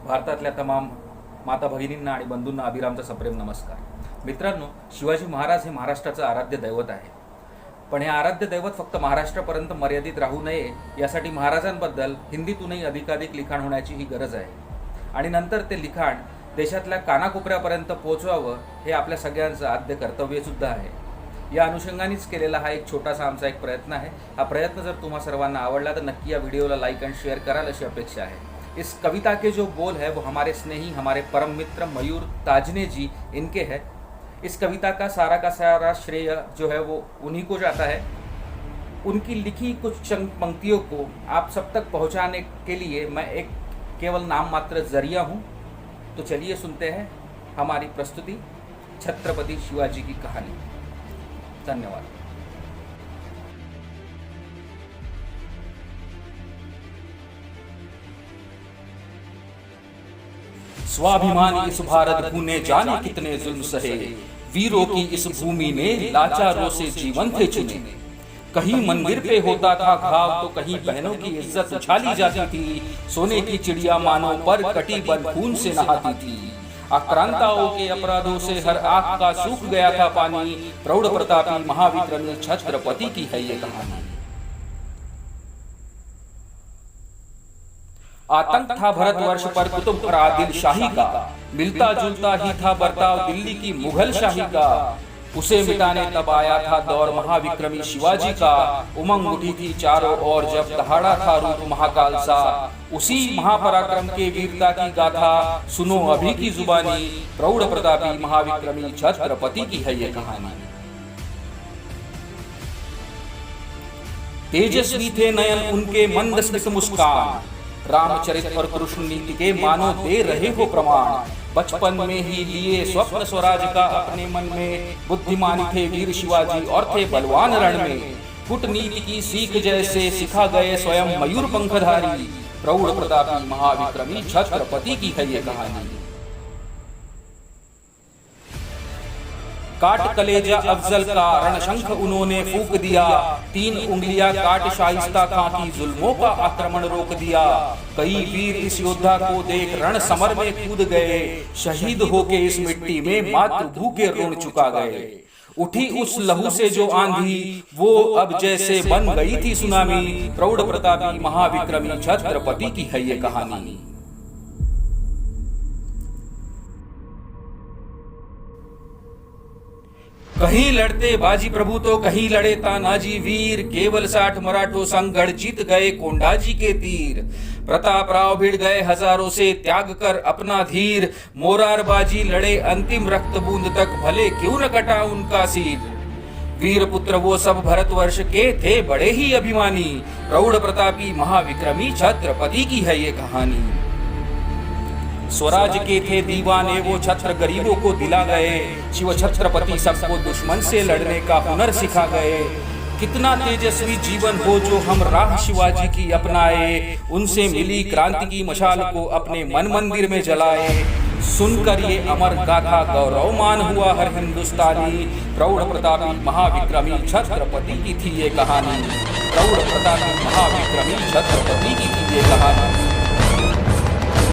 भारतातल्या तमाम माता भगिनींना आणि बंधूंना अभिरामचा सप्रेम नमस्कार। मित्रांनो, शिवाजी महाराज हे महाराष्ट्राचं आराध्य दैवत आहे। पण हे आराध्य दैवत फक्त महाराष्ट्रापर्यंत मर्यादित राहू नये यासाठी महाराजांबद्दल हिंदीतूनही अधिकाधिक लिखाण होण्याची ही गरज आहे आणि नंतर ते लिखाण देशातल्या कानाकोपऱ्यापर्यंत पोहोचवावं हे आपल्या सगळ्यांचं आद्य कर्तव्य सुद्धा आहे। या अनुषंगानेच केलेला हा एक छोटासा आमचा एक प्रयत्न आहे। हा प्रयत्न जर तुम्हा सर्वांना आवडला तर नक्की या व्हिडिओला लाईक एंड शेअर कराल अशी अपेक्षा है। इस कविता के जो बोल है वो हमारे स्नेही, हमारे परम मित्र मयूर ताजने जी इनके हैं। इस कविता का सारा श्रेय जो है वो उन्हीं को जाता है। उनकी लिखी कुछ पंक्तियों को आप सब तक पहुंचाने के लिए मैं एक केवल नाम मात्र जरिया हूँ। तो चलिए सुनते हैं हमारी प्रस्तुति छत्रपति शिवाजी की कहानी। धन्यवाद। स्वाभिमानी इस भारत भूने जाने कितने जुल्म सहे, वीरों की इस भूमि ने लाचारों से जीवन थे चुने। कहीं मंदिर पे होता था घाव तो कहीं बहनों की इज्जत उछाली जाती थी। सोने की चिड़िया मानों पर कटी बल खून से नहाती थी। आक्रांताओं के अपराधों से हर आंख का सूख गया था पानी। प्रौढ़ प्रतापी महाविक्रमी छत्रपति की है ये कहानी। आतंक था भारतवर्ष पर कुतुब और आदिल शाही का, मिलता जुलता ही था बर्ताव दिल्ली की मुगल शाही का। उसे मिटाने तब आया था दौर महाविक्रमी शिवाजी का। उमंग उठी थी चारों ओर जब दहाड़ा था रूप महाकाल सा। उसी महापराक्रम के वीरता की गाथा सुनो अभी की जुबानी। प्रौढ़ प्रतापी महाविक्रमी छत्रपति की है ये कहानी। तेजस्वी थे नयन उनके मंद स्मित मुस्कान, रामचरित और कृष्ण नीति के मानो दे रहे हो प्रमाण। बचपन में ही लिए स्वप्न स्वराज का अपने मन में, बुद्धिमान थे वीर शिवाजी और थे बलवान रण में। कूटनीति की सीख जैसे सिखा गए स्वयं मयूर पंखधारी। प्रौढ़ प्रतापी महाविक्रमी छत्रपति की है ये कहानी। काट कलेजा अफजल का रणशंख उन्होंने फूंक दिया। 3 उंगलियां काट शाइस्ता खां की जुल्मों का आक्रमण रोक दिया। कई वीर इस योद्धा को देख रण समर में कूद गए। शहीद होके इस मिट्टी में मातृभू के ऋण चुका गए। उठी उस लहू से जो आंधी वो अब जैसे बन गई थी सुनामी। प्रौढ़ प्रतापी महाविक्रमी छत्रपति की है ये कहानी। कहीं लड़ते बाजी प्रभु तो कहीं लड़े तानाजी वीर। केवल 60 मराठों संगढ़ जीत गए कोंडाजी के तीर। प्रताप राव भिड़ गए हजारों से त्याग कर अपना धीर। मोरारबाजी लड़े अंतिम रक्त बूंद तक भले क्यों न कटा उनका सिर। वीर पुत्र वो सब भरतवर्ष के थे बड़े ही अभिमानी। प्रौढ़ प्रतापी महाविक्रमी छत्रपति की है ये कहानी। स्वराज के थे दीवाने वो छत्र गरीबों को दिला गए। शिव छत्रपति सबको दुश्मन से लड़ने का हुनर सिखा गए। कितना तेजस्वी जीवन हो जो हम राह शिवाजी की अपनाए। उनसे मिली क्रांति की मशाल को अपने मन मंदिर में जलाए। सुनकर ये अमर गाथा गौरवमान हुआ हर हिंदुस्तानी। प्रौढ़ प्रतापी महाविक्रमी छत्रपति की थी ये कहानी। प्रौढ़ प्रतापी महाविक्रमी छत्रपति की थी ये कहानी।